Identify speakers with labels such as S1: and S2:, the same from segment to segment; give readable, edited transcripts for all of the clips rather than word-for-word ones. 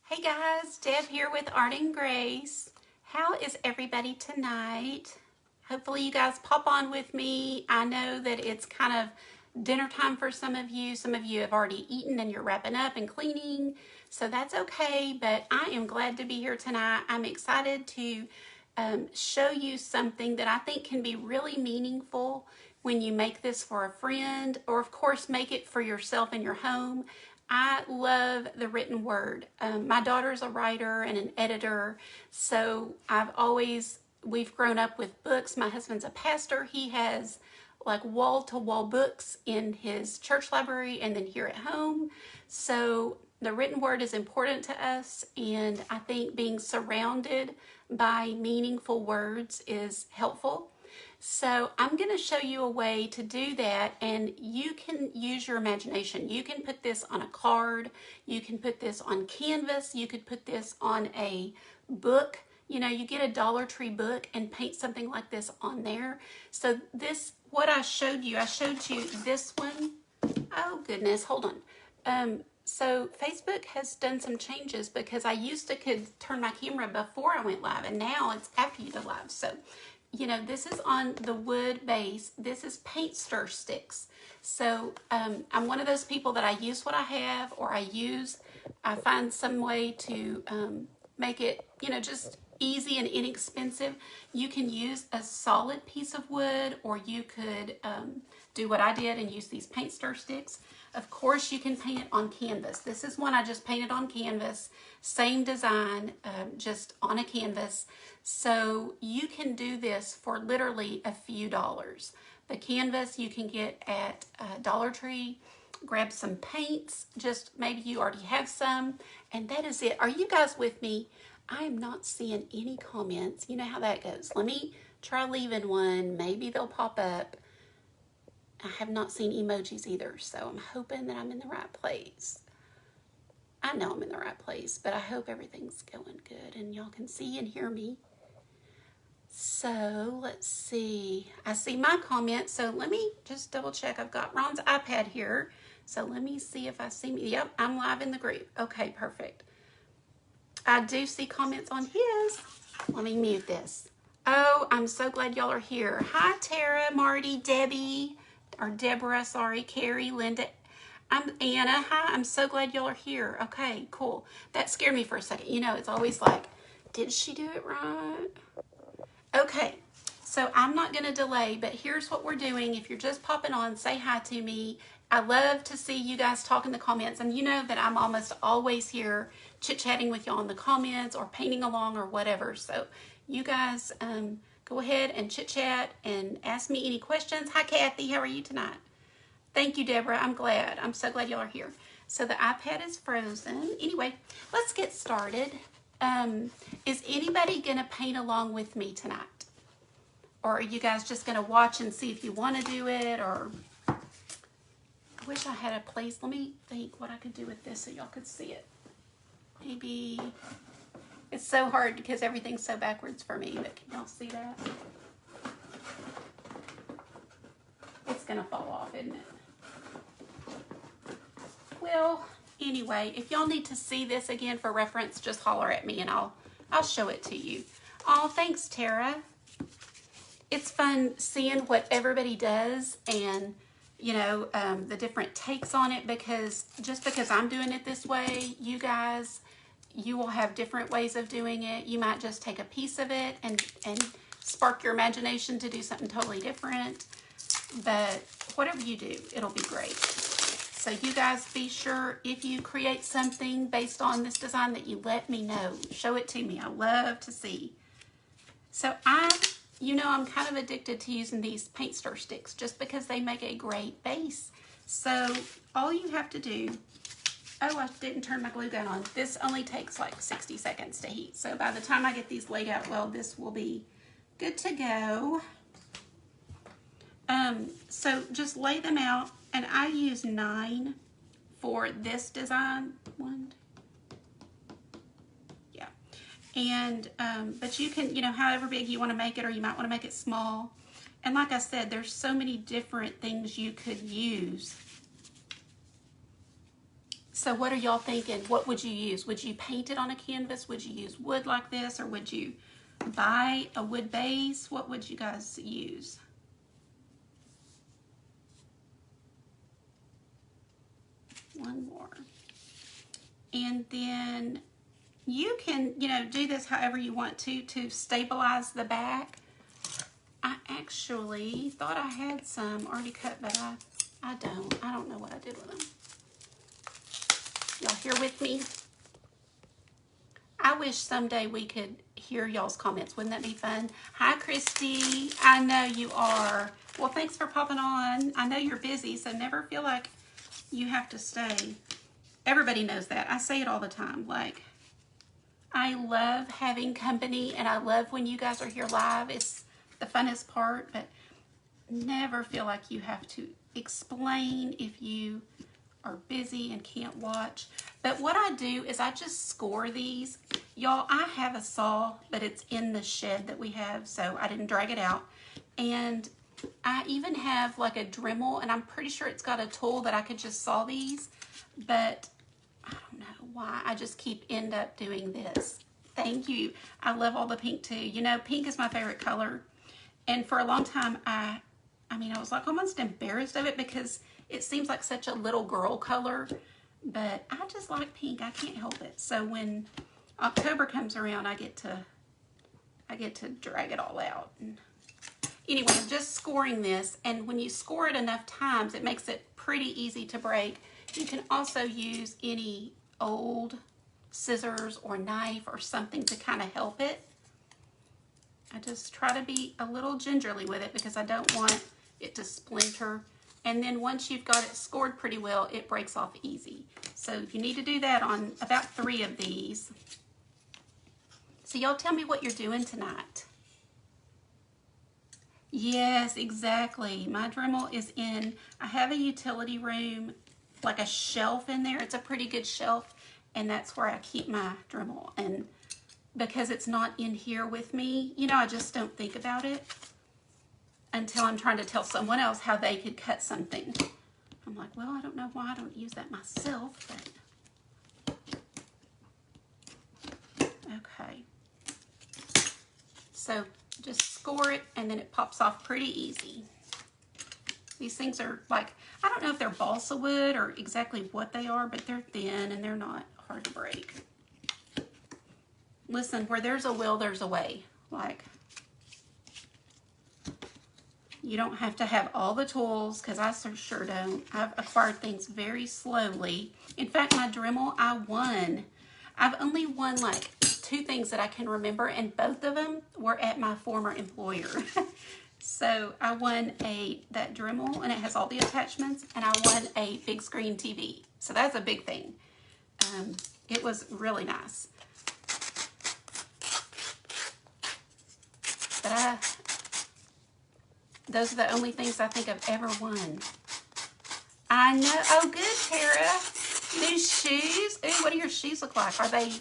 S1: Hey guys, Deb here with Art and Grace. How is everybody tonight? Hopefully you guys pop on with me. I know that it's kind of dinner time for some of you. Some of you have already eaten and you're wrapping up and cleaning, so that's okay, but I am glad to be here tonight. I'm excited to show you something that I think can be really meaningful when you make this for a friend, or of course make it for yourself in your home. I love the written word. My daughter's a writer and an editor, so we've grown up with books. My husband's a pastor. He has like wall-to-wall books in his church library and then here at home. So the written word is important to us, and I think being surrounded by meaningful words is helpful. So I'm going to show you a way to do that, and you can use your imagination. You can put this on a card, you can put this on canvas, you could put this on a book. You know, you get a Dollar Tree book and paint something like this on there. So what I showed you this one. Oh goodness, hold on. So Facebook has done some changes because I used to could turn my camera before I went live, and now it's after you go live. So you know, this is on the wood base. This is paint stir sticks. So I'm one of those people that I use what I have, or I find some way to make it, you know, just easy and inexpensive. You can use a solid piece of wood, or you could do what I did and use these paint stir sticks. Of course, you can paint it on canvas. This is one I just painted on canvas. Same design, just on a canvas. So you can do this for literally a few dollars. The canvas you can get at Dollar Tree. Grab some paints, just maybe you already have some, and that is it. Are you guys with me? I am not seeing any comments. You know how that goes. Let me try leaving one. Maybe they'll pop up. I have not seen emojis either, so I'm hoping that I'm in the right place. I know I'm in the right place, but I hope everything's going good and y'all can see and hear me. So let's see. I see my comment, so let me just double check. I've got Ron's iPad here, so let me see if I see me. Yep, I'm live in the group. Okay, perfect. I do see comments on his. Let me mute this. Oh, I'm so glad y'all are here. Hi, Tara, Marty, Debbie, or Deborah, sorry, Carrie, Linda. I'm Anna. Hi, I'm so glad y'all are here. Okay, cool. That scared me for a second. You know, it's always like, did she do it right? Okay, so I'm not going to delay, but here's what we're doing. If you're just popping on, say hi to me. I love to see you guys talk in the comments, and you know that I'm almost always here chit-chatting with y'all in the comments or painting along or whatever. So you guys go ahead and chit-chat and ask me any questions. Hi, Kathy. How are you tonight? Thank you, Deborah. I'm glad. I'm so glad y'all are here. So the iPad is frozen. Anyway, let's get started. Is anybody going to paint along with me tonight? Or are you guys just going to watch and see if you want to do it? Or I wish I had a place. Let me think what I could do with this so y'all could see it. Maybe it's so hard because everything's so backwards for me, but can y'all see that? It's going to fall off, isn't it? Well, anyway, if y'all need to see this again for reference, just holler at me and I'll show it to you. Oh, thanks, Tara. It's fun seeing what everybody does and, you know, the different takes on it, because just because I'm doing it this way, you guys, you will have different ways of doing it. You might just take a piece of it and spark your imagination to do something totally different. But whatever you do, it'll be great. So you guys be sure, if you create something based on this design, that you let me know. Show it to me. I love to see. So you know, I'm kind of addicted to using these paint stir sticks just because they make a great base. So all you have to do, oh, I didn't turn my glue gun on. This only takes like 60 seconds to heat. So by the time I get these laid out well, this will be good to go. So just lay them out, and I use 9 for this design. 1, yeah. And, but you can, you know, however big you want to make it, or you might want to make it small. And like I said, there's so many different things you could use. So So what are y'all thinking? What would you use? Would you paint it on a canvas? Would you use wood like this? Or would you buy a wood base? What would you guys use? One more. And then you can, do this however you want to stabilize the back. I actually thought I had some already cut, but I don't. I don't know what I did with them. Y'all here with me? I wish someday we could hear y'all's comments. Wouldn't that be fun? Hi, Christy. I know you are. Well, thanks for popping on. I know you're busy, so never feel like you have to stay. Everybody knows that. I say it all the time. Like, I love having company, and I love when you guys are here live. It's the funnest part, but never feel like you have to explain if you are busy and can't watch. But what I do is I just score these. Y'all, I have a saw, but it's in the shed that we have, so I didn't drag it out. And I even have like a Dremel, and I'm pretty sure it's got a tool that I could just saw these, but I don't know why. I just end up doing this. Thank you. I love all the pink too. Pink is my favorite color. And for a long time, I was like almost embarrassed of it because it seems like such a little girl color, but I just like pink. I can't help it. So when October comes around, I get to drag it all out. And anyway, I'm just scoring this, and when you score it enough times, it makes it pretty easy to break. You can also use any old scissors or knife or something to kind of help it. I just try to be a little gingerly with it because I don't want it to splinter. And then once you've got it scored pretty well, it breaks off easy. So you need to do that on about 3 of these. So y'all tell me what you're doing tonight. Yes, exactly. My Dremel is in, I have a utility room, like a shelf in there. It's a pretty good shelf, and that's where I keep my Dremel. And because it's not in here with me, I just don't think about it until I'm trying to tell someone else how they could cut something. I'm like, well, I don't know why I don't use that myself, but okay. So just score it, and then it pops off pretty easy. These things are like, I don't know if they're balsa wood or exactly what they are, but they're thin and they're not hard to break. Listen, where there's a will, there's a way. Like, you don't have to have all the tools, because I sure don't. I've acquired things very slowly. In fact, my Dremel, I've only won like 2 things that I can remember, and both of them were at my former employer. So I won that Dremel, and it has all the attachments, and I won a big screen TV. So that's a big thing. It was really nice. But those are the only things I think I've ever won. I know. Oh, good, Tara. New shoes. Ooh, what do your shoes look like? Are they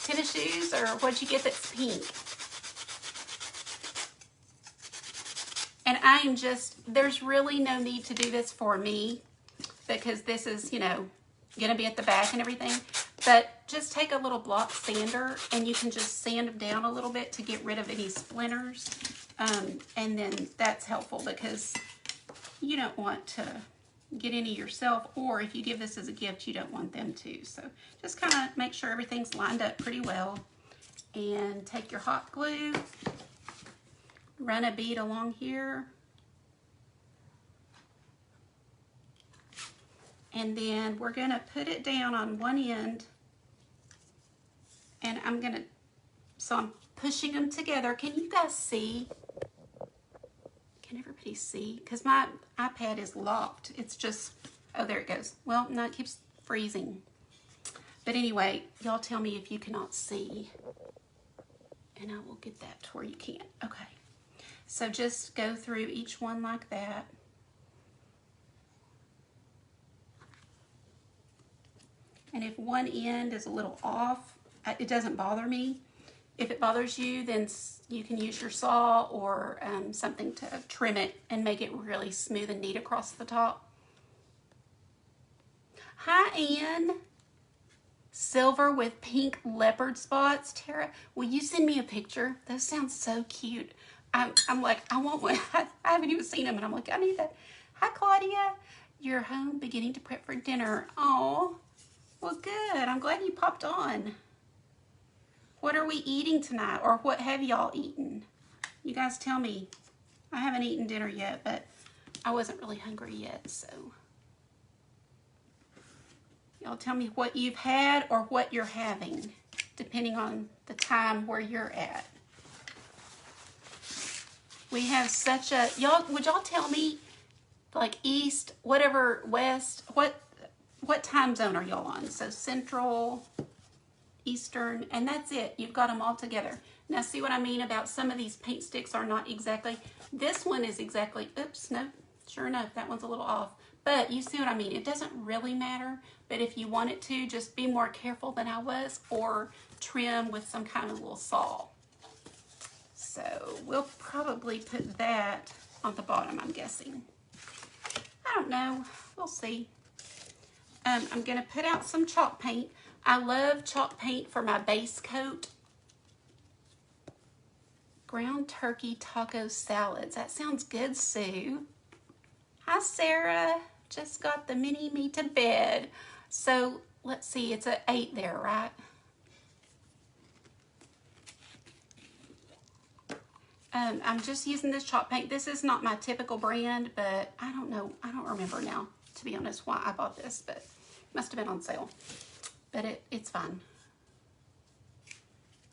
S1: tennis shoes, or what'd you get that's pink? And I am there's really no need to do this for me, because this is, going to be at the back and everything. But just take a little block sander, and you can just sand them down a little bit to get rid of any splinters. And then that's helpful, because you don't want to get any yourself, or if you give this as a gift, you don't want them to. So just kind of make sure everything's lined up pretty well, and take your hot glue, run a bead along here, and then we're going to put it down on one end, and I'm pushing them together. Can you guys see? Can everybody see? Because my iPad is locked. It's just, oh, there it goes. Well, no, it keeps freezing. But anyway, y'all tell me if you cannot see, and I will get that to where you can. Okay. So just go through each one like that. And if one end is a little off, it doesn't bother me. If it bothers you, then you can use your saw or something to trim it and make it really smooth and neat across the top. Hi, Ann. silver with pink leopard spots. Tara, will you send me a picture? Those sound so cute. I'm like, I want one. I haven't even seen them, and I'm like, I need that. Hi, Claudia. You're home beginning to prep for dinner. Oh, well, good. I'm glad you popped on. What are we eating tonight, or what have y'all eaten? You guys tell me. I haven't eaten dinner yet, but I wasn't really hungry yet, so. Y'all tell me what you've had or what you're having, depending on the time where you're at. We have such a, would y'all tell me, like east, whatever, west, what time zone are y'all on? So central, eastern, and that's it. You've got them all together. Now see what I mean about some of these paint sticks are not exactly, this one is exactly, oops, no, sure enough, that one's a little off. But you see what I mean? It doesn't really matter, but if you want it to, just be more careful than I was, or trim with some kind of little saw. So we'll probably put that on the bottom, I'm guessing. I don't know, we'll see. I'm gonna put out some chalk paint. I love chalk paint for my base coat. Ground turkey taco salads. That sounds good, Sue. Hi, Sarah. Just got the mini me to bed. So let's see, it's an 8 there, right? I'm just using this chalk paint. This is not my typical brand, but I don't know. I don't remember now, to be honest, why I bought this, but it must have been on sale. But it's fine.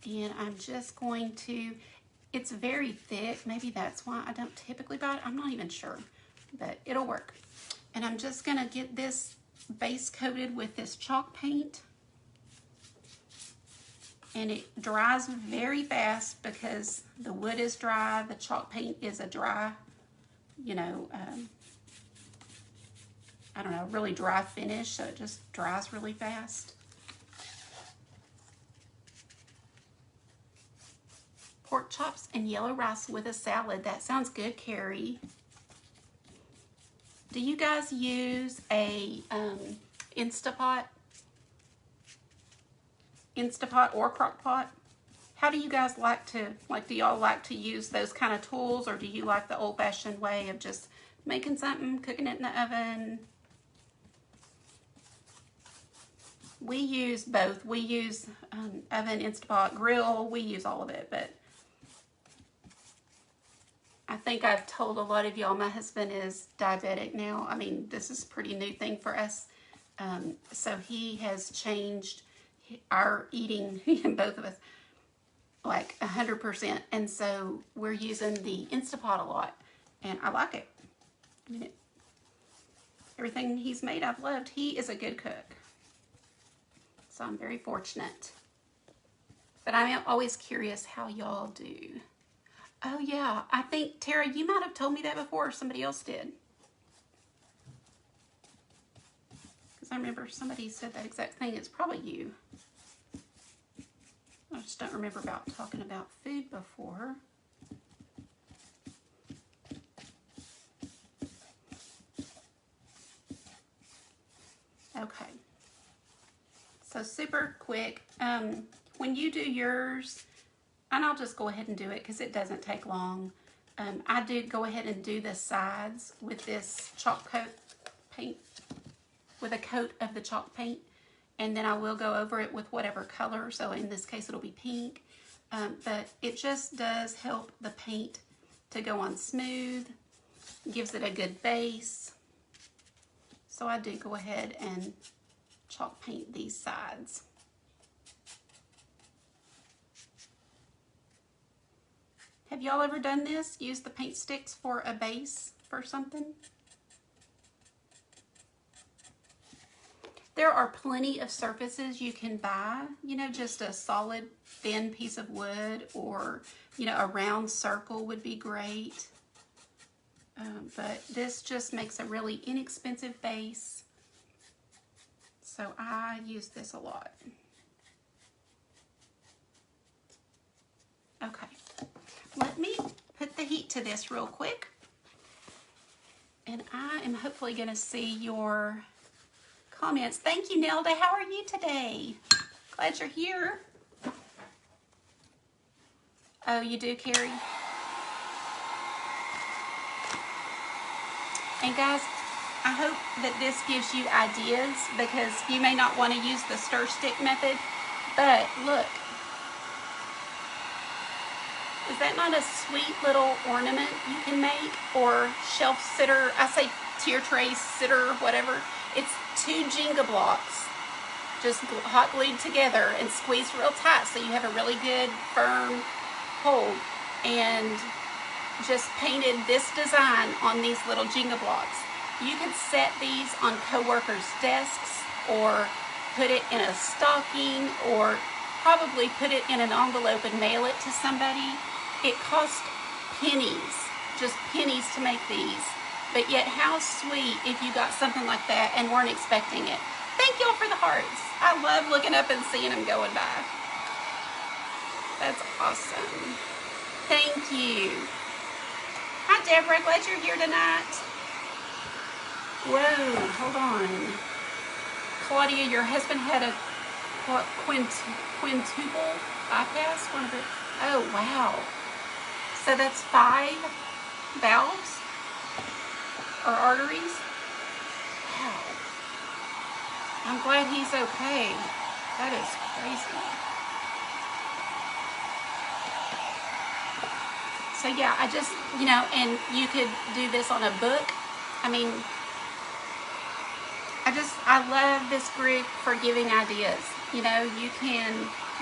S1: And I'm just going to, it's very thick. Maybe that's why I don't typically buy it. I'm not even sure, but it'll work. And I'm just gonna get this base coated with this chalk paint. And it dries very fast because the wood is dry, the chalk paint is a dry, you know, I don't know, really dry finish, so it just dries really fast. Pork chops and yellow rice with a salad. That sounds good, Carrie. Do you guys use a Instapot or crock pot? How do you guys like to, do y'all like to use those kind of tools, or do you like the old-fashioned way of just making something, cooking it in the oven? We use both. We use oven, Instapot, grill. We use all of it, but I think I've told a lot of y'all my husband is diabetic now. I mean, this is a pretty new thing for us. So he has changed our eating, both of us, like 100%. And so we're using the Instapot a lot, and I like it. I mean, everything he's made I've loved. He is a good cook. So I'm very fortunate. But I'm always curious how y'all do. Oh yeah, I think, Tara, you might have told me that before, or somebody else did. Because I remember somebody said that exact thing. It's probably you. I just don't remember about talking about food before. Okay. So super quick. When you do yours, and I'll just go ahead and do it because it doesn't take long. I did go ahead and do the sides with this chalk coat paint, with a coat of the chalk paint, and then I will go over it with whatever color. So in this case, it'll be pink. But it just does help the paint to go on smooth, gives it a good base. So I do go ahead and chalk paint these sides. Have y'all ever done this? Use the paint sticks for a base for something? There are plenty of surfaces you can buy, you know, just a solid thin piece of wood, or, you know, a round circle would be great. But this just makes a really inexpensive base. So I use this a lot. Okay. Let me put the heat to this real quick, and I am hopefully going to see your comments. Thank you, Nelda. How are you today? Glad you're here. Oh, you do, Carrie? And guys, I hope that this gives you ideas, because you may not want to use the stir stick method, but look, is that not a sweet little ornament you can make? Or shelf sitter, I say tier tray sitter, whatever. It's 2 Jenga blocks just hot glued together and squeezed real tight so you have a really good firm hold, and just painted this design on these little Jenga blocks. You could set these on coworkers' desks, or put it in a stocking, or probably put it in an envelope and mail it to somebody. It cost pennies, just pennies to make these. But yet how sweet if you got something like that and weren't expecting it. Thank y'all for the hearts. I love looking up and seeing them going by. That's awesome. Thank you. Hi, Deborah. Glad you're here tonight. Whoa, hold on. Claudia, your husband had a quintuple bypass? One of it. Oh, wow. So that's 5 valves or arteries? Wow. I'm glad he's okay. That is crazy. So yeah, I just, and you could do this on a book. I mean, I love this group for giving ideas. You can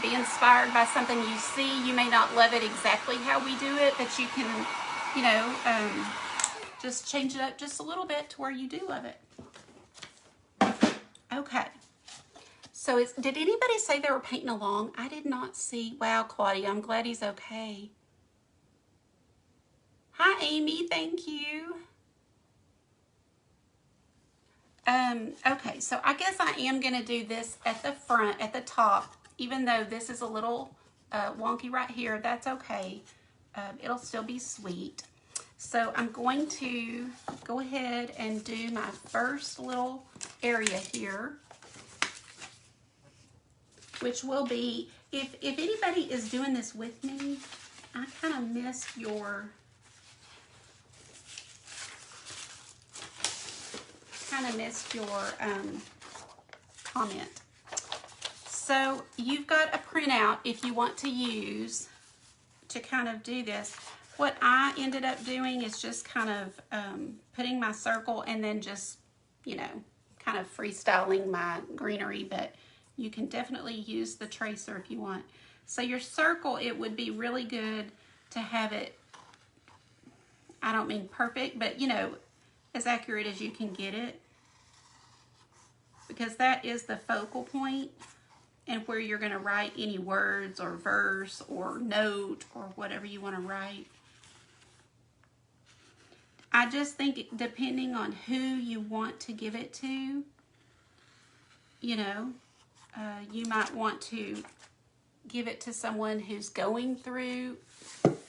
S1: be inspired by something you see. You may not love it exactly how we do it, but you can, just change it up just a little bit to where you do love it. Okay. So did anybody say they were painting along? I did not see. Wow, Claudia, I'm glad he's okay. Hi, Amy. Thank you. Okay, so I guess I am going to do this at the front, at the top, even though this is a little wonky right here. That's okay. It'll still be sweet. So I'm going to go ahead and do my first little area here, which will be, if anybody is doing this with me, I kind of missed your comment. So you've got a printout if you want to use to kind of do this. What I ended up doing is just kind of putting my circle and then just, kind of freestyling my greenery, but you can definitely use the tracer if you want. So your circle, it would be really good to have it, I don't mean perfect, but as accurate as you can get it, because that is the focal point and where you're going to write any words or verse or note or whatever you want to write. I just think depending on who you want to give it to, you might want to give it to someone who's going through,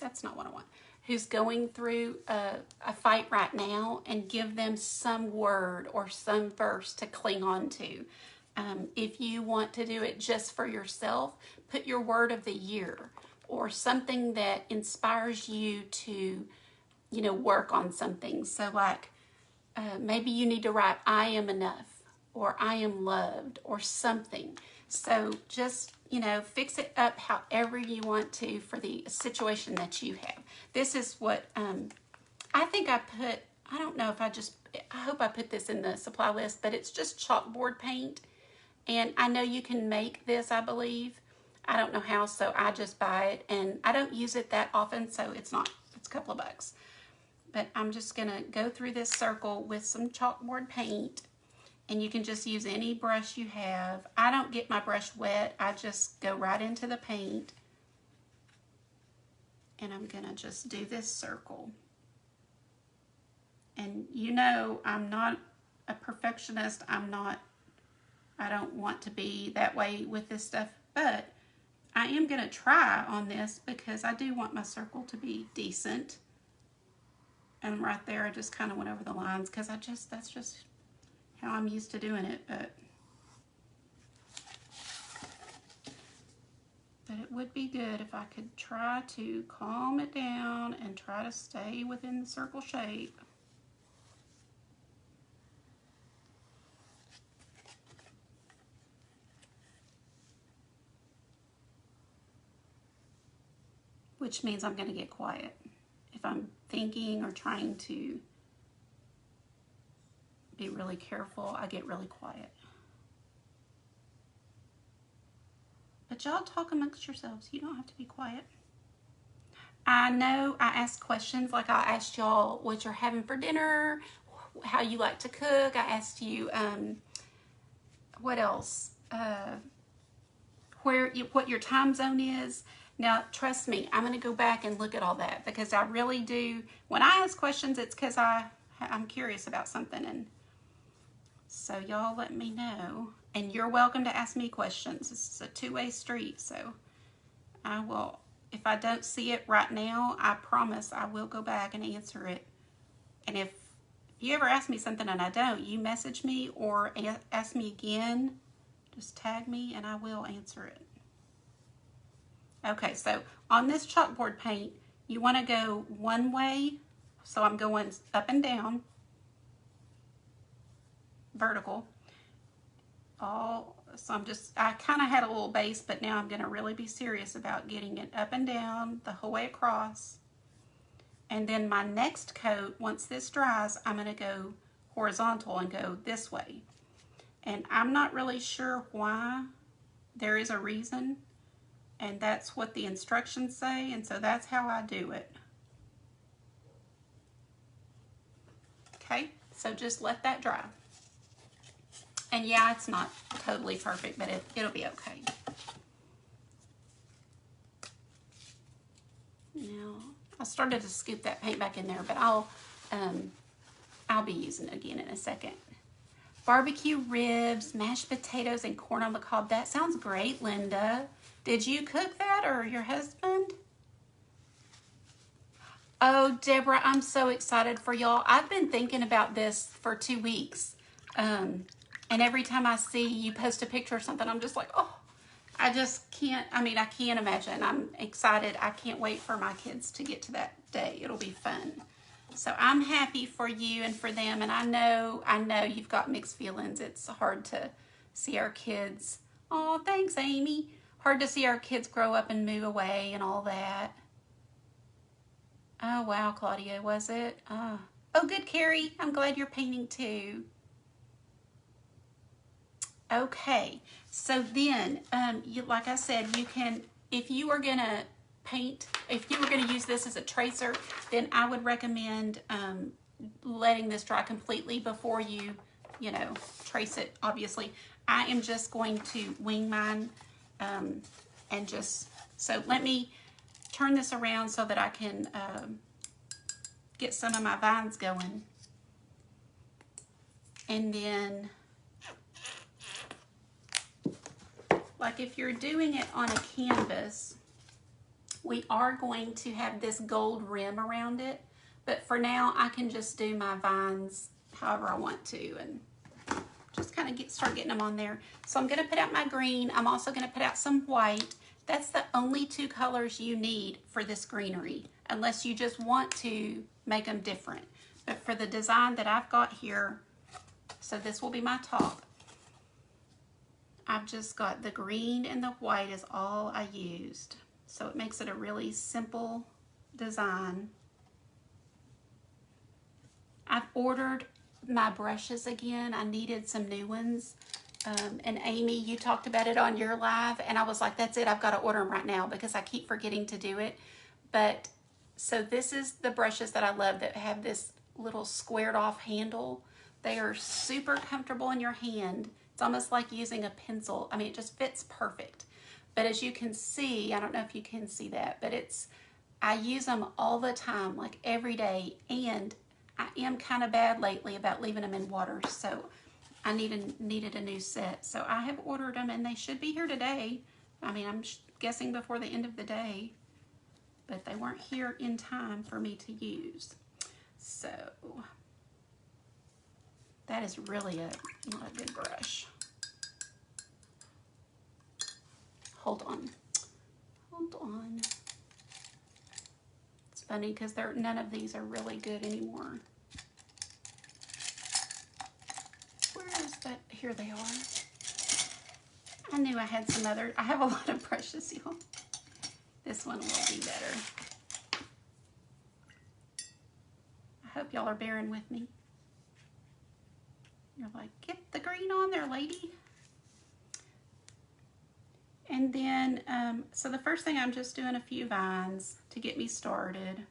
S1: that's not what I want, who's going through a fight right now, and give them some word or some verse to cling on to. If you want to do it just for yourself, put your word of the year or something that inspires you to, work on something. So like maybe you need to write, I am enough, or I am loved, or something. So just, fix it up however you want to for the situation that you have. This is what I think I put, I don't know if I hope I put this in the supply list, but it's just chalkboard paint. And I know you can make this, I believe. I don't know how, so I just buy it. And I don't use it that often, so it's a couple of bucks. But I'm just going to go through this circle with some chalkboard paint. And you can just use any brush you have. I don't get my brush wet. I just go right into the paint. And I'm going to just do this circle. And I'm not a perfectionist. I don't want to be that way with this stuff. But I am going to try on this because I do want my circle to be decent. And right there, I just kind of went over the lines because that's just how I'm used to doing it. But But it would be good if I could try to calm it down and try to stay within the circle shape. Which means I'm going to get quiet. If I'm thinking or trying to be really careful, I get really quiet. But y'all talk amongst yourselves. You don't have to be quiet. I know I asked questions like I asked y'all what you're having for dinner, how you like to cook. I asked you, what else? What your time zone is. Now, trust me, I'm going to go back and look at all that because I really do. When I ask questions, it's because I'm curious about something. And so y'all let me know. And you're welcome to ask me questions. This is a two-way street. So I will, if I don't see it right now, I promise I will go back and answer it. And if you ever ask me something and I don't, you message me or ask me again. Just tag me and I will answer it. Okay, so on this chalkboard paint, you want to go one way. So I'm going up and down, vertical. So I kind of had a little base, but now I'm going to really be serious about getting it up and down the whole way across. And then my next coat, once this dries, I'm going to go horizontal and go this way. And I'm not really sure why. There is a reason. And that's what the instructions say, and so that's how I do it. Okay, so just let that dry. And yeah, it's not totally perfect, but it'll be okay. Now, I started to scoop that paint back in there, but I'll be using it again in a second. Barbecue ribs, mashed potatoes, and corn on the cob. That sounds great, Linda. Did you cook that or your husband? Oh, Deborah, I'm so excited for y'all. I've been thinking about this for 2 weeks. And every time I see you post a picture or something, I'm just like, oh, I just can't. I mean, I can't imagine. I'm excited. I can't wait for my kids to get to that day. It'll be fun. So I'm happy for you and for them. And I know you've got mixed feelings. It's hard to see our kids. Oh, thanks, Amy. Hard to see our kids grow up and move away and all that. Oh, wow, Claudia, was it? Oh, good, Carrie. I'm glad you're painting too. Okay, so then, like I said, you can, if you are going to paint, if you were going to use this as a tracer, then I would recommend letting this dry completely before you trace it, obviously. I am just going to wing mine. And just, so let me turn this around so that I can get some of my vines going. And then, like if you're doing it on a canvas, we are going to have this gold rim around it. But for now, I can just do my vines however I want to and just kind of start getting them on there. So I'm going to put out my green. I'm also going to put out some white. That's the only 2 colors you need for this greenery, unless you just want to make them different. But for the design that I've got here, so this will be my top. I've just got the green and the white is all I used. So it makes it a really simple design. I've ordered my brushes again. I needed some new ones. And Amy, you talked about it on your live, and I was like, that's it. I've got to order them right now because I keep forgetting to do it. But so this is the brushes that I love that have this little squared off handle. They are super comfortable in your hand. It's almost like using a pencil. I mean, it just fits perfect. But as you can see, I don't know if you can see that, but I use them all the time, like every day. And I am kind of bad lately about leaving them in water, so I needed a new set. So I have ordered them, and they should be here today. I mean, I'm guessing before the end of the day, but they weren't here in time for me to use. So that is really not a good brush. Hold on. on. It's funny because none of these are really good anymore. Where is that? Here they are. I knew I had some other. I have a lot of brushes, y'all. This one will be better. I hope y'all are bearing with me. You're like, get the green on there, lady. And then, so the first thing, I'm just doing a few vines to get me started.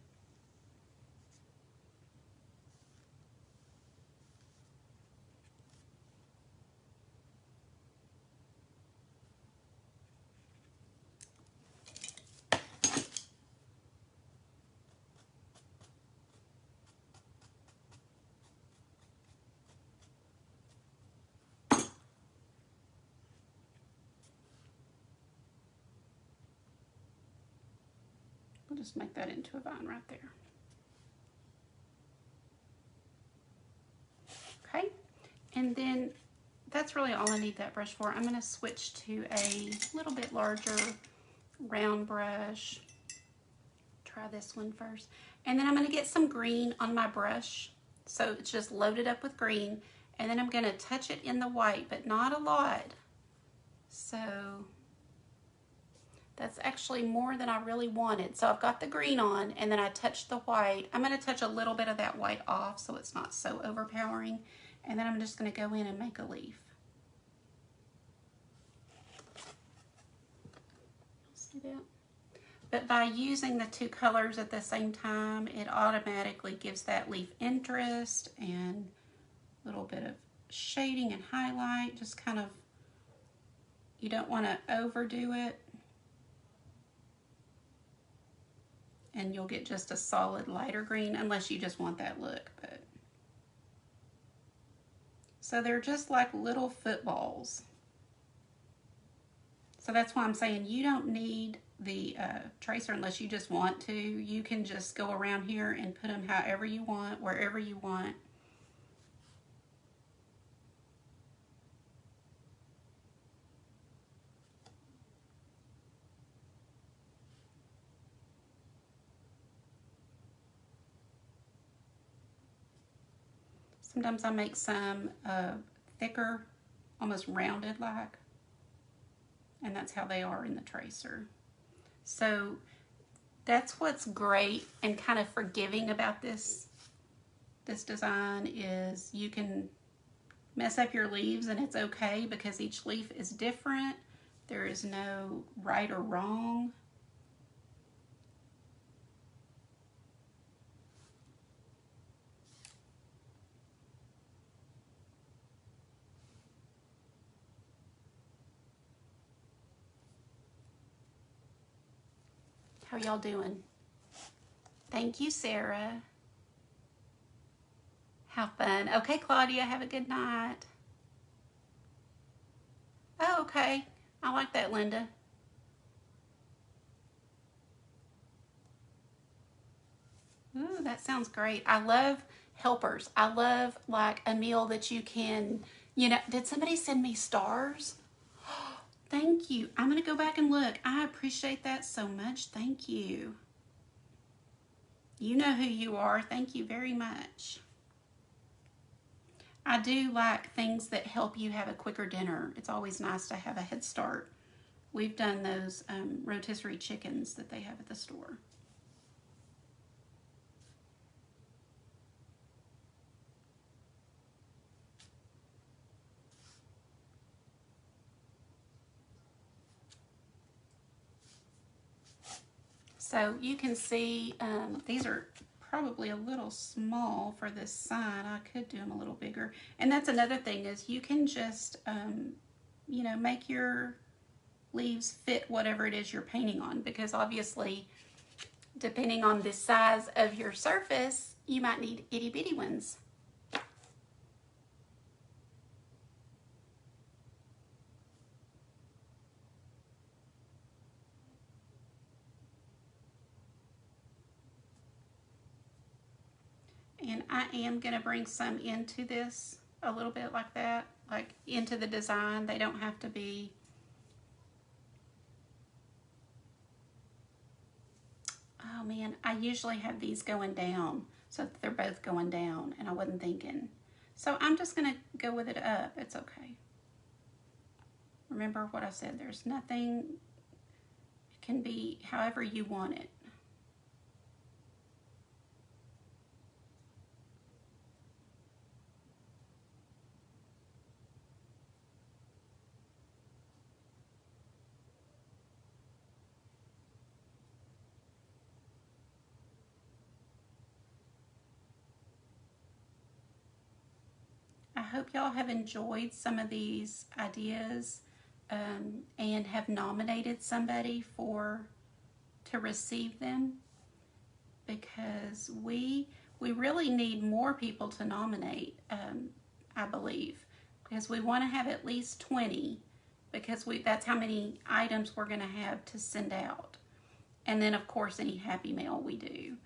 S1: We'll just make that into a vine right there. Okay, and then that's really all I need that brush for. I'm going to switch to a little bit larger round brush. Try this one first. And then I'm going to get some green on my brush. So it's just loaded up with green. And then I'm going to touch it in the white, but not a lot. So that's actually more than I really wanted. So I've got the green on, and then I touched the white. I'm going to touch a little bit of that white off so it's not so overpowering. And then I'm just going to go in and make a leaf. See that? But by using the two colors at the same time, it automatically gives that leaf interest and a little bit of shading and highlight. Just kind of, you don't want to overdo it. And you'll get just a solid lighter green unless you just want that look. But so they're just like little footballs. So that's why I'm saying you don't need the tracer unless you just want to. You can just go around here and put them however you want, wherever you want. Sometimes I make some thicker, almost rounded like, and that's how they are in the tracer. So that's what's great and kind of forgiving about this design is you can mess up your leaves and it's okay because each leaf is different. There is no right or wrong. How y'all doing? Thank you, Sarah. How fun. Okay, Claudia, have a good night. Oh, okay. I like that, Linda. Ooh, that sounds great. I love helpers. I love like a meal that you can, you know, did somebody send me stars? Thank you. I'm going to go back and look. I appreciate that so much. Thank you. You know who you are. Thank you very much. I do like things that help you have a quicker dinner. It's always nice to have a head start. We've done those rotisserie chickens that they have at the store. So you can see these are probably a little small for this sign. I could do them a little bigger. And that's another thing is you can just, you know, make your leaves fit whatever it is you're painting on, because obviously depending on the size of your surface, you might need itty bitty ones. And I am going to bring some into this a little bit like that, like into the design. They don't have to be man, I usually have these going down so that they're both going down, and I wasn't thinking. So I'm just going to go with it up. It's okay. Remember what I said, there's nothing, it can be however you want it. I hope y'all have enjoyed some of these ideas and have nominated somebody to receive them, because we really need more people to nominate, I believe, because we want to have at least 20, because that's how many items we're going to have to send out. And then, of course, any Happy Mail we do.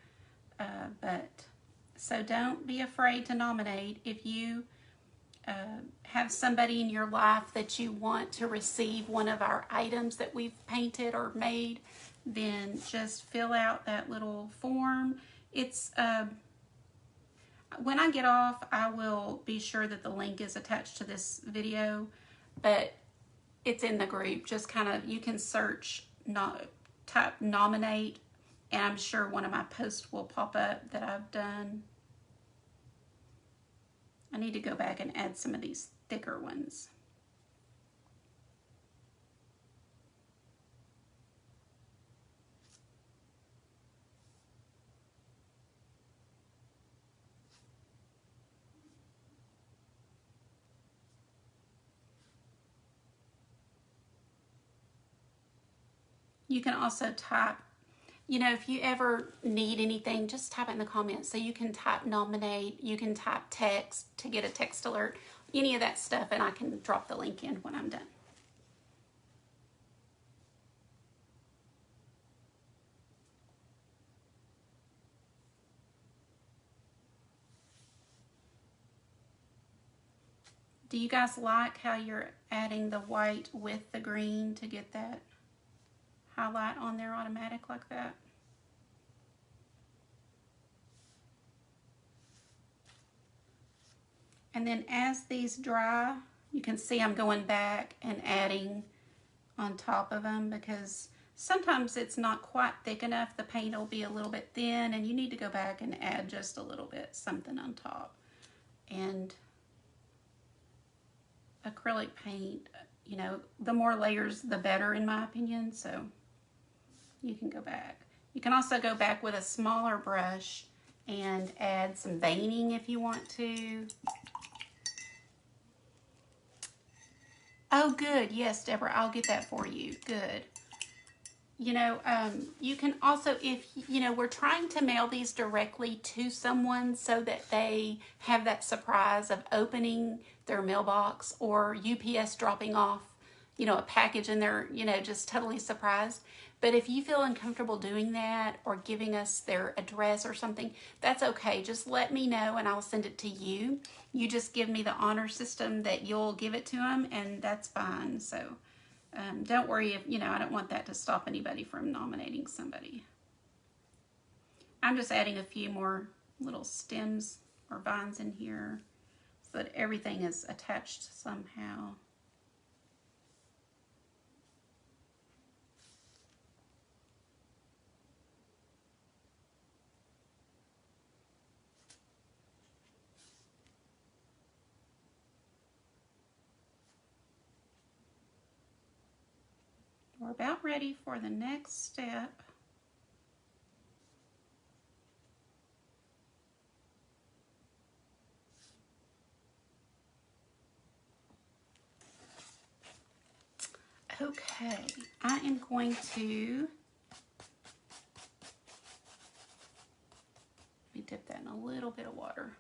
S1: So don't be afraid to nominate. If you have somebody in your life that you want to receive one of our items that we've painted or made, then just fill out that little form. It's when I get off, I will be sure that the link is attached to this video, but it's in the group. Just kind of, you can search, type nominate, and I'm sure one of my posts will pop up that I've done. I need to go back and add some of these thicker ones. You can also type, if you ever need anything, just type it in the comments. So you can type nominate, you can type text to get a text alert, any of that stuff, and I can drop the link in when I'm done. Do you guys like how you're adding the white with the green to get that highlight on there automatic like that? And then as these dry, you can see I'm going back and adding on top of them, because sometimes it's not quite thick enough. The paint will be a little bit thin, and you need to go back and add just a little bit, something on top. And acrylic paint, the more layers, the better, in my opinion. So you can go back. You can also go back with a smaller brush and add some veining if you want to. Oh, good. Yes, Deborah, I'll get that for you. Good. You can also, if, we're trying to mail these directly to someone so that they have that surprise of opening their mailbox, or UPS dropping off, a package, and they're, just totally surprised. But if you feel uncomfortable doing that or giving us their address or something, that's okay. Just let me know and I'll send it to you. You just give me the honor system that you'll give it to them, and that's fine. So don't worry if, I don't want that to stop anybody from nominating somebody. I'm just adding a few more little stems or vines in here so that everything is attached somehow. We're about ready for the next step. Okay, I am going to, let me dip that in a little bit of water.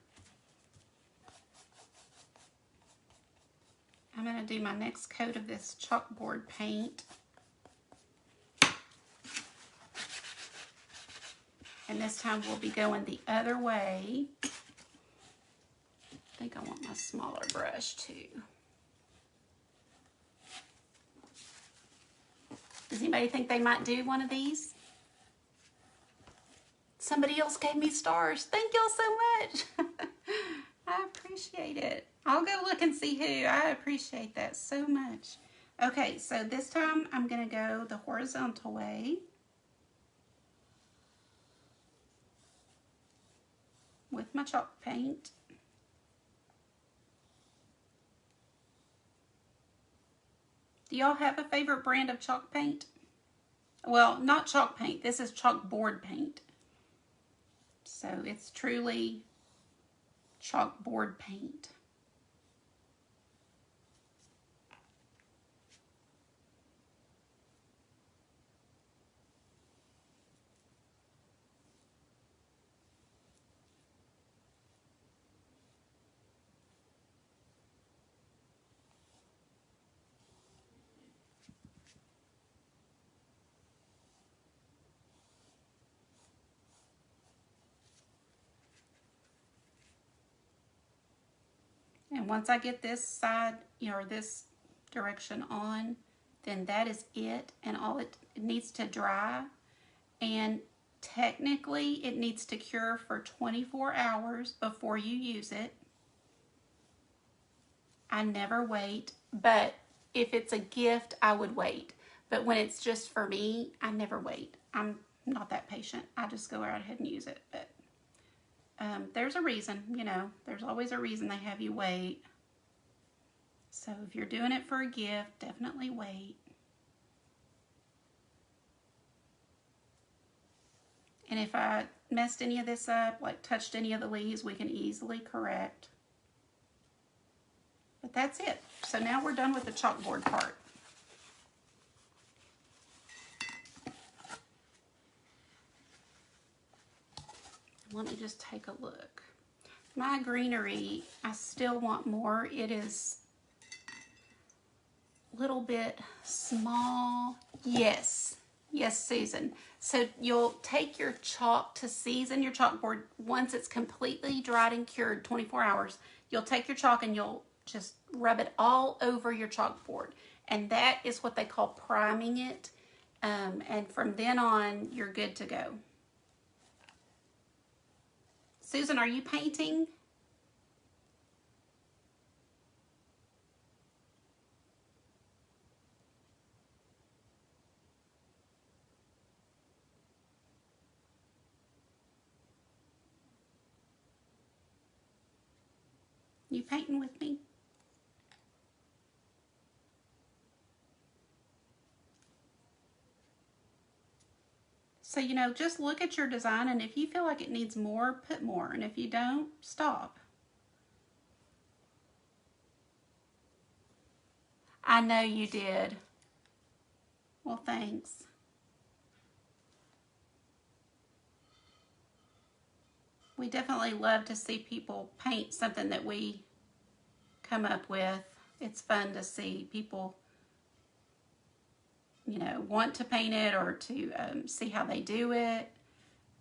S1: I'm going to do my next coat of this chalkboard paint. And this time we'll be going the other way. I think I want my smaller brush too. Does anybody think they might do one of these? Somebody else gave me stars. Thank y'all so much. I appreciate it. I'll go look and see who. I appreciate that so much. Okay, so this time I'm going to go the horizontal way with my chalk paint. Do y'all have a favorite brand of chalk paint? Well, not chalk paint. This is chalkboard paint. So it's truly chalkboard paint. And once I get this side, or this direction on, then that is it. And all it needs to dry. And technically, it needs to cure for 24 hours before you use it. I never wait, but if it's a gift, I would wait. But when it's just for me, I never wait. I'm not that patient. I just go right ahead and use it. But there's a reason, you know, there's always a reason they have you wait. So if you're doing it for a gift, definitely wait. And if I messed any of this up, like touched any of the leaves, we can easily correct. But that's it. So now we're done with the chalkboard part. Let me just take a look. My greenery, I still want more. It is a little bit small. Yes. Yes, Susan. So you'll take your chalk to season your chalkboard. Once it's completely dried and cured, 24 hours, you'll take your chalk and you'll just rub it all over your chalkboard. And that is what they call priming it. And from then on, you're good to go. Susan, are you painting? You painting with me? So, you know, just look at your design, and if you feel like it needs more, put more. And if you don't, stop. I know you did. Well, thanks. We definitely love to see people paint something that we come up with. It's fun to see people, you know, want to paint it or to see how they do it.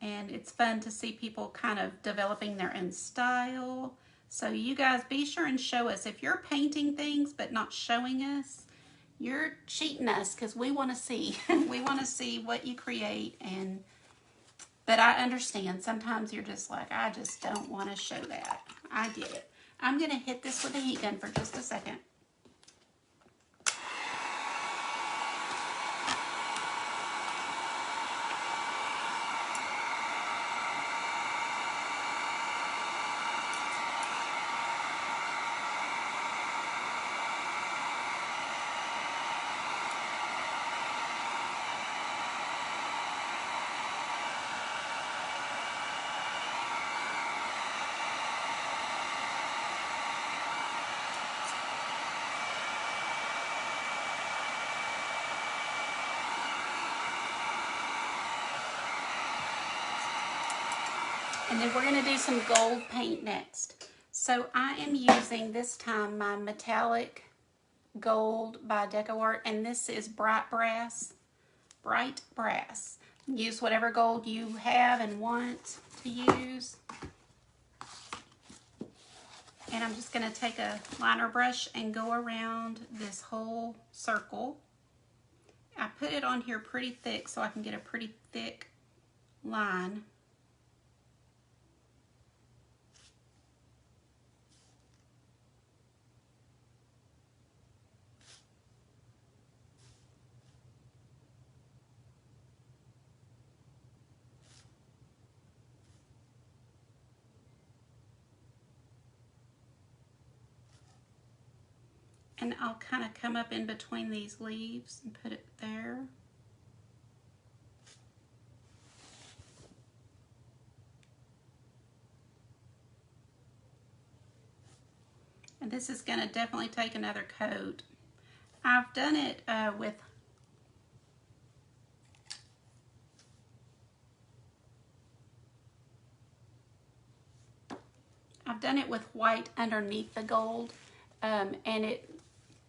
S1: And it's fun to see people kind of developing their own style. So you guys be sure and show us. If you're painting things but not showing us, you're cheating us, because we want to see. We want to see what you create. But I understand. Sometimes you're just like, I just don't want to show that. I get it. I'm going to hit this with a heat gun for just a second. And then we're going to do some gold paint next. So I am using this time my metallic gold by DecoArt, and this is bright brass. Bright brass. Use whatever gold you have and want to use. And I'm just going to take a liner brush and go around this whole circle. I put it on here pretty thick so I can get a pretty thick line. And I'll kind of come up in between these leaves and put it there. And this is going to definitely take another coat. I've done it with white underneath the gold, and it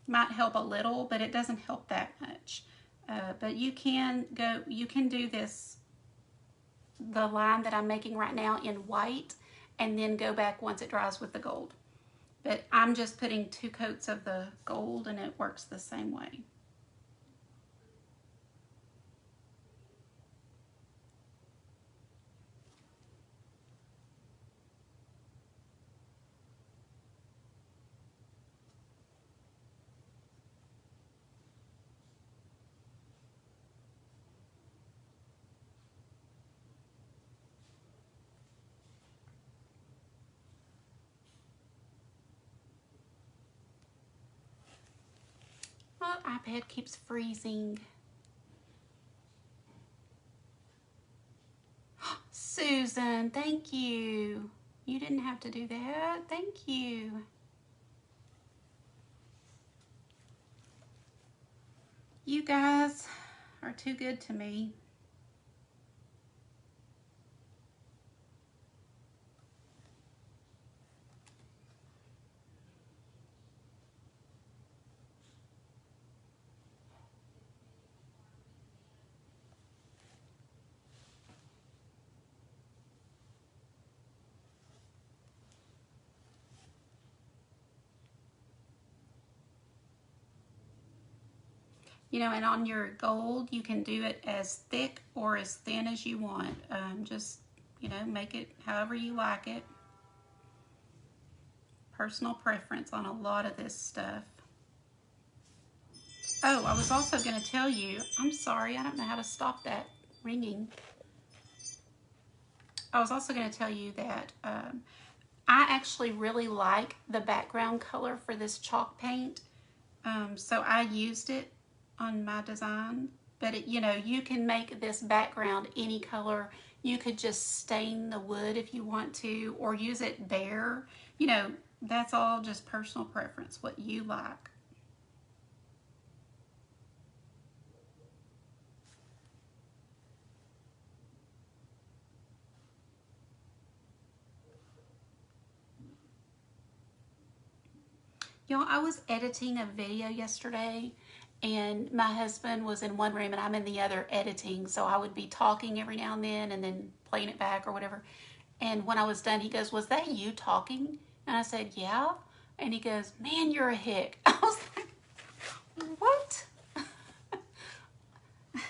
S1: might help a little, but it doesn't help that much. But you can do this, the line that I'm making right now, in white, and then go back once it dries with the gold. But I'm just putting 2 coats of the gold, and it works the same way. Oh, iPad keeps freezing. Susan, thank you. You didn't have to do that. Thank you. You guys are too good to me. You know, and on your gold, you can do it as thick or as thin as you want. Just, you know, make it however you like it. Personal preference on a lot of this stuff. Oh, I was also going to tell you, I'm sorry, I don't know how to stop that ringing. I was also going to tell you that I actually really like the background color for this chalk paint. So I used it on my design, but it, you know, you can make this background any color. You could just stain the wood if you want to, or use it bare. You know, that's all just personal preference, what you like. Y'all, I was editing a video yesterday, and my husband was in one room and I'm in the other editing, so I would be talking every now and then playing it back or whatever. And when I was done, he goes, "Was that you talking?" And I said, "Yeah." And he goes, "Man, you're a hick." I was like, what? I've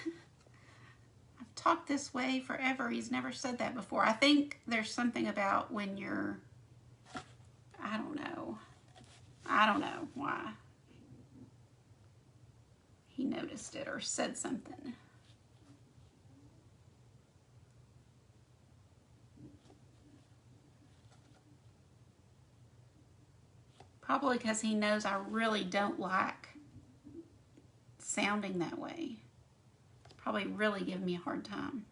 S1: talked this way forever. He's never said that before. I think there's something about when you're, I don't know why he noticed it or said something. Probably because he knows I really don't like sounding that way. Probably really give me a hard time.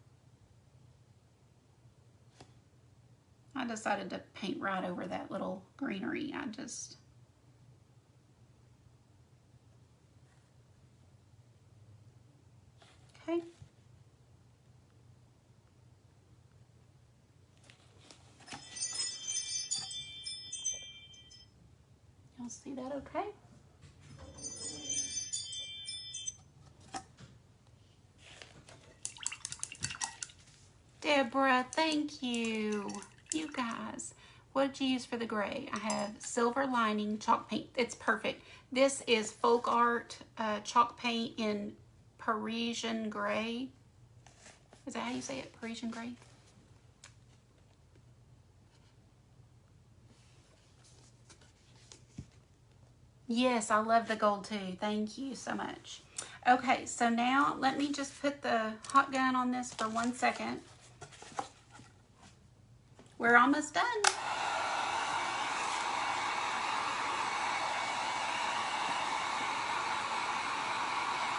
S1: I decided to paint right over that little greenery. Okay. Y'all see that okay? Deborah, thank you. You guys, what did you use for the gray? I have silver lining chalk paint. It's perfect. This is Folk Art chalk paint in Parisian gray. Is that how you say it? Parisian gray? Yes, I love the gold too. Thank you so much. Okay, so now let me just put the hot gun on this for 1 second. We're almost done.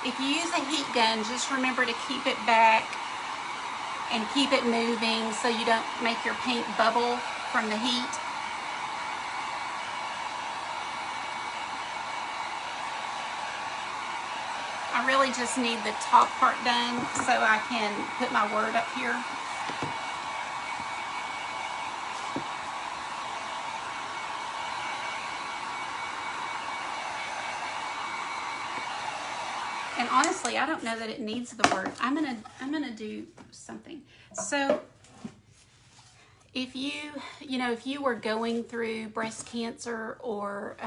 S1: If you use a heat gun, just remember to keep it back and keep it moving so you don't make your paint bubble from the heat. I really just need the top part done so I can put my word up here. And honestly, I don't know that it needs the word. I'm gonna do something. So if you were going through breast cancer or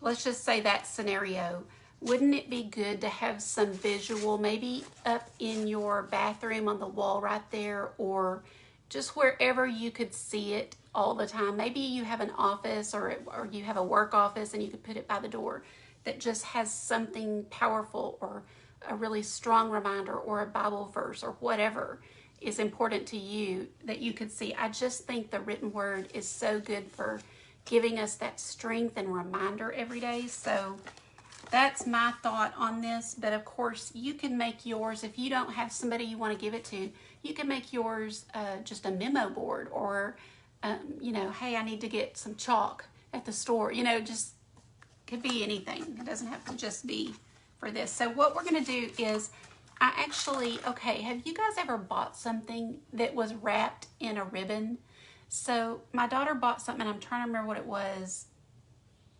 S1: let's just say that scenario, wouldn't it be good to have some visual, maybe up in your bathroom on the wall right there, or just wherever you could see it all the time? Maybe you have an office or you have a work office and you could put it by the door that just has something powerful or a really strong reminder or a Bible verse or whatever is important to you that you could see. I just think the written word is so good for giving us that strength and reminder every day. So that's my thought on this. But of course, you can make yours. If you don't have somebody you want to give it to, you can make yours just a memo board, or hey, I need to get some chalk at the store. Just could be anything. It doesn't have to just be for this. So what we're going to do is, have you guys ever bought something that was wrapped in a ribbon? So my daughter bought something, and I'm trying to remember what it was.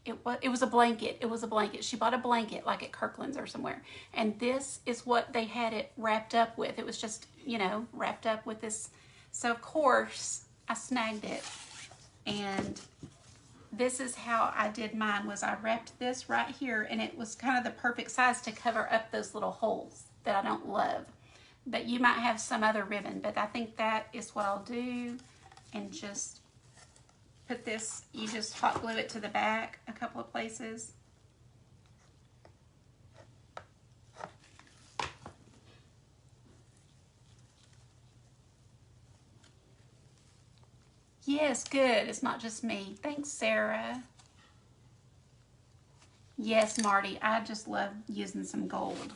S1: It was a blanket. It was a blanket. She bought a blanket like at Kirkland's or somewhere. And this is what they had it wrapped up with. It was just, wrapped up with this. So of course I snagged it. And this is how I did mine, was I wrapped this right here, and it was kind of the perfect size to cover up those little holes that I don't love. But you might have some other ribbon, but I think that is what I'll do. And just put this, you just hot glue it to the back a couple of places. Yes, good. It's not just me. Thanks, Sarah. Yes, Marty, I just love using some gold.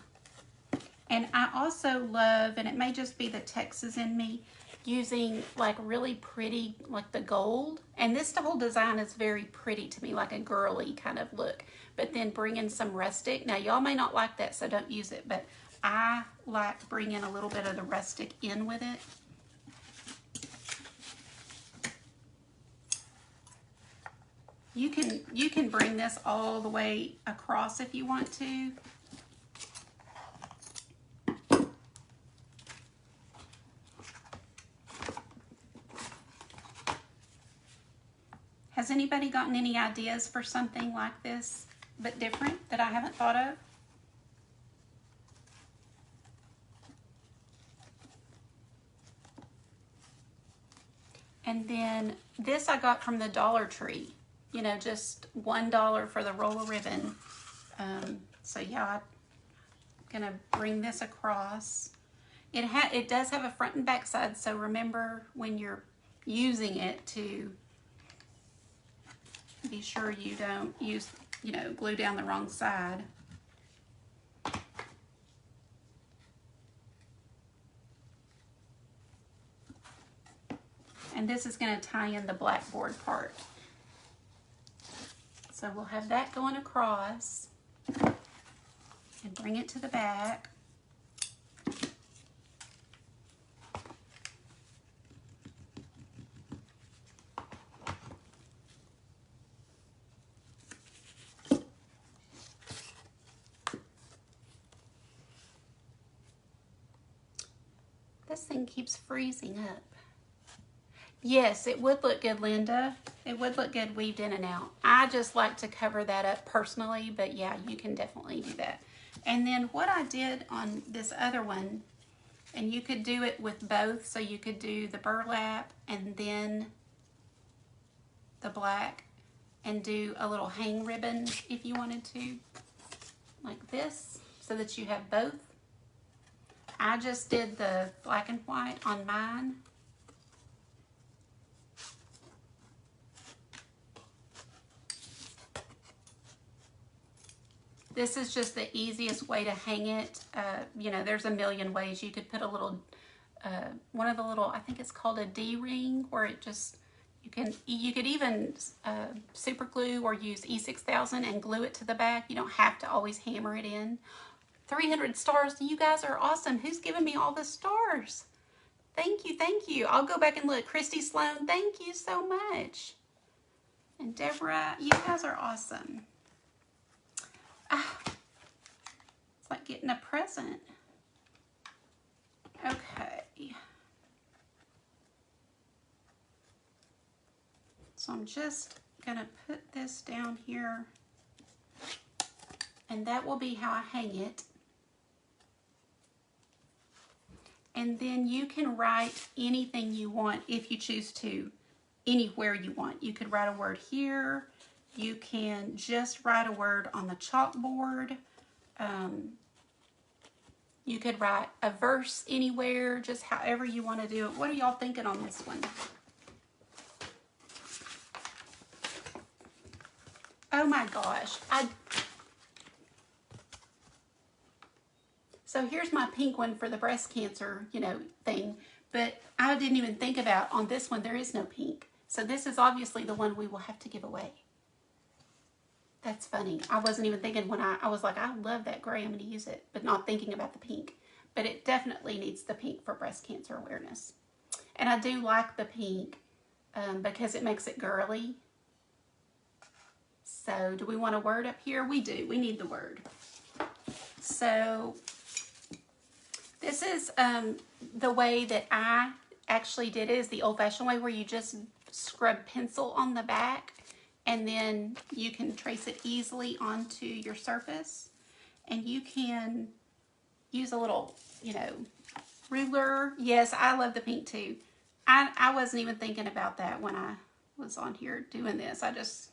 S1: And I also love, and it may just be the Texas in me, using like really pretty, like the gold. And this whole design is very pretty to me, like a girly kind of look. But then bring in some rustic. Now, y'all may not like that, so don't use it. But I like bringing a little bit of the rustic in with it. You can bring this all the way across if you want to. Has anybody gotten any ideas for something like this, but different, that I haven't thought of? And then this I got from the Dollar Tree. Just $1 for the roll of ribbon. So yeah, I'm gonna bring this across. It does have a front and back side, so remember when you're using it to be sure you don't use, glue down the wrong side. And this is going to tie in the blackboard part. So we'll have that going across and bring it to the back. This thing keeps freezing up. Yes, it would look good, Linda. It would look good weaved in and out. I just like to cover that up personally, but yeah, you can definitely do that. And then what I did on this other one, and you could do it with both, so you could do the burlap and then the black and do a little hang ribbon if you wanted to, like this, so that you have both. I just did the black and white on mine. This is just the easiest way to hang it. You know, there's a million ways. You could put a little, one of the little, I think it's called a D-ring, where it just, you could even super glue or use E6000 and glue it to the back. You don't have to always hammer it in. 300 stars. You guys are awesome. Who's giving me all the stars? Thank you, thank you. I'll go back and look. Christy Sloan, thank you so much. And Deborah, you guys are awesome. It's like getting a present. Okay. So I'm just gonna put this down here, and that will be how I hang it. And then you can write anything you want if you choose to, anywhere you want. You could write a word here. You can just write a word on the chalkboard. You could write a verse anywhere, just however you want to do it. What are y'all thinking on this one? Oh my gosh. So here's my pink one for the breast cancer, you know, thing. But I didn't even think about, on this one, there is no pink. So this is obviously the one we will have to give away. That's funny. I wasn't even thinking when I was like, I love that gray, I'm going to use it, but not thinking about the pink. But it definitely needs the pink for breast cancer awareness. And I do like the pink because it makes it girly. So do we want a word up here? We do. We need the word. So this is the way that I actually did it, is the old-fashioned way, where you just scrub pencil on the back and then you can trace it easily onto your surface. And you can use a little, you know, ruler. Yes, I love the pink too. I wasn't even thinking about that when I was on here doing this. I just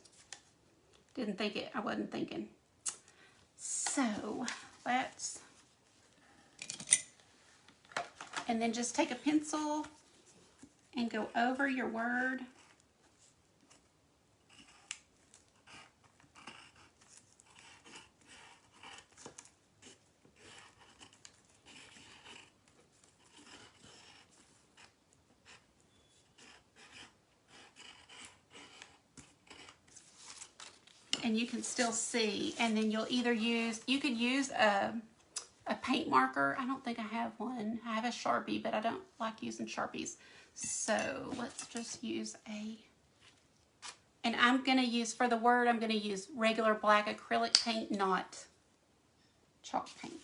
S1: didn't think it. I wasn't thinking. So let's, and then just take a pencil and go over your word. And you can still see, and then you'll either use, you could use a paint marker. I don't think I have one. I have a Sharpie, but I don't like using Sharpies. So let's just use and I'm going to use, for the word, I'm going to use regular black acrylic paint, not chalk paint.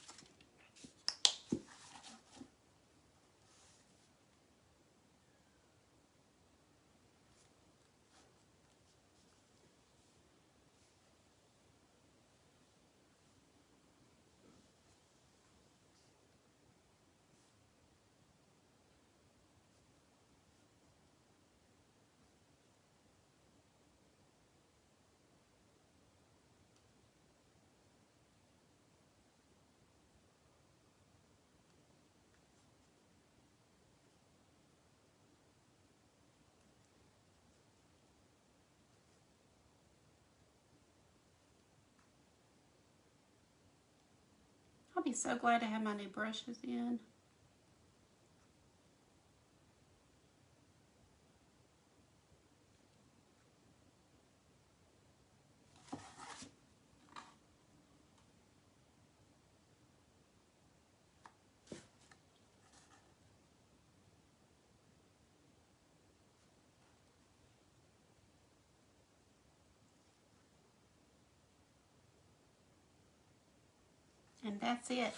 S1: I'll be so glad to have my new brushes in. And that's it.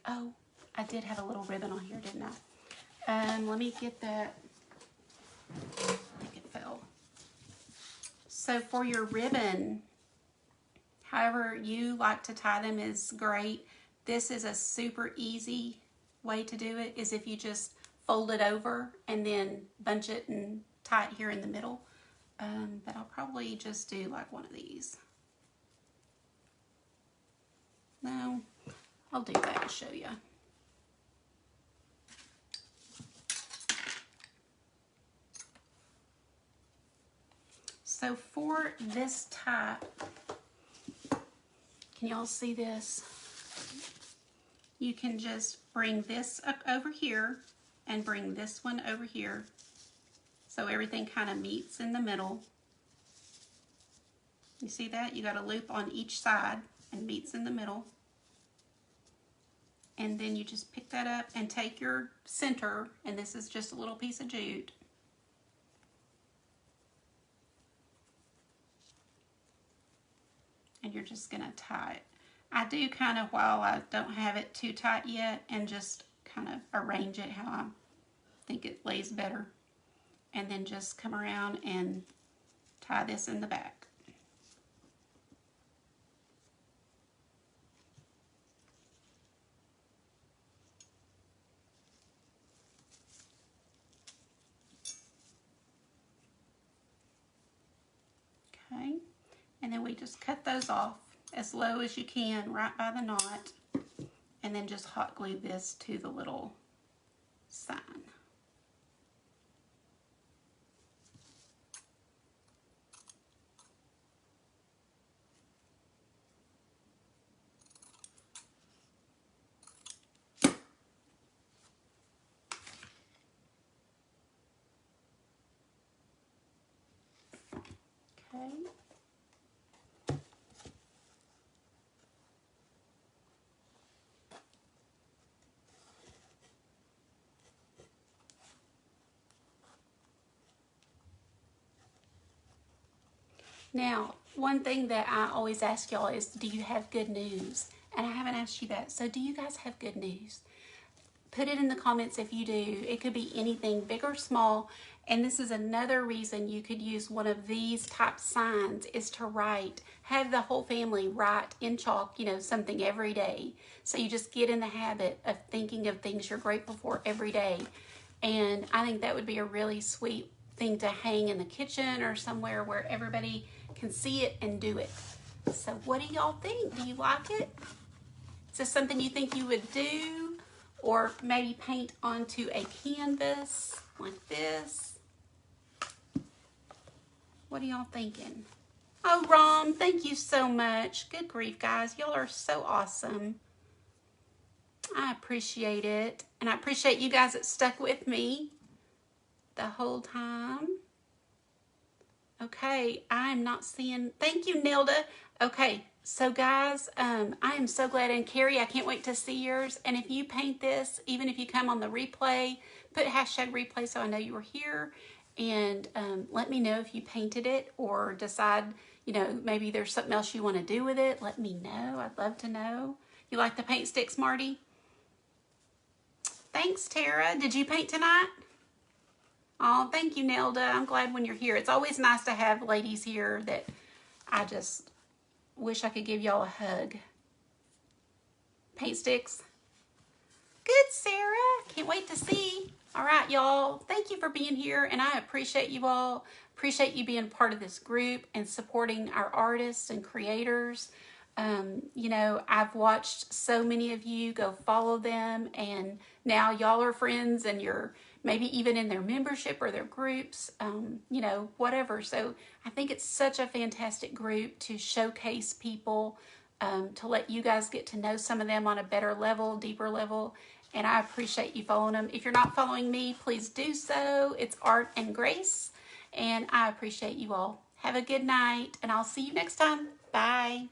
S1: Oh, I did have a little ribbon on here, didn't I? Let me get that. I think it fell. So for your ribbon, however you like to tie them is great. This is a super easy way to do it, is if you just fold it over and then bunch it and tie it here in the middle. But I'll probably just do like one of these. No, I'll do that to show you. So for this type, can y'all see this? You can just bring this up over here and bring this one over here so everything kind of meets in the middle. You see that? You got a loop on each side and meets in the middle. And then you just pick that up and take your center, and this is just a little piece of jute. And you're just gonna tie it. I do kind of, while I don't have it too tight yet, and just kind of arrange it how I think it lays better. And then just come around and tie this in the back. Okay, and then we just cut those off as low as you can right by the knot, and then just hot glue this to the little sign. Okay. Now, one thing that I always ask y'all is, do you have good news? And I haven't asked you that. So do you guys have good news? Put it in the comments if you do. It could be anything, big or small. And this is another reason you could use one of these type signs, is to write, have the whole family write in chalk, you know, something every day. So you just get in the habit of thinking of things you're grateful for every day. And I think that would be a really sweet thing to hang in the kitchen or somewhere where everybody can see it and do it. So what do y'all think? Do you like it? Is this something you think you would do? Or maybe paint onto a canvas like this? What are y'all thinking? Oh, Rom, thank you so much. Good grief, guys. Y'all are so awesome. I appreciate it. And I appreciate you guys that stuck with me the whole time. Okay, I'm not seeing, thank you, Nilda. Okay, so guys, I am so glad, and Carrie, I can't wait to see yours. And if you paint this, even if you come on the replay, put hashtag replay so I know you were here. And let me know if you painted it, or decide, you know, maybe there's something else you want to do with it. Let me know. I'd love to know. You like the paint sticks, Marty? Thanks, Tara. Did you paint tonight? Oh, thank you, Nelda. I'm glad when you're here. It's always nice to have ladies here that I just wish I could give y'all a hug. Paint sticks. Good, Sarah. Can't wait to see. All right, y'all. Thank you for being here, and I appreciate you all. Appreciate you being part of this group and supporting our artists and creators. You know, I've watched so many of you go follow them, and now y'all are friends, and you're maybe even in their membership or their groups, you know, whatever. So I think it's such a fantastic group to showcase people, to let you guys get to know some of them on a better level, deeper level. And I appreciate you following them. If you're not following me, please do so. It's Art and Grace. And I appreciate you all. Have a good night, and I'll see you next time. Bye.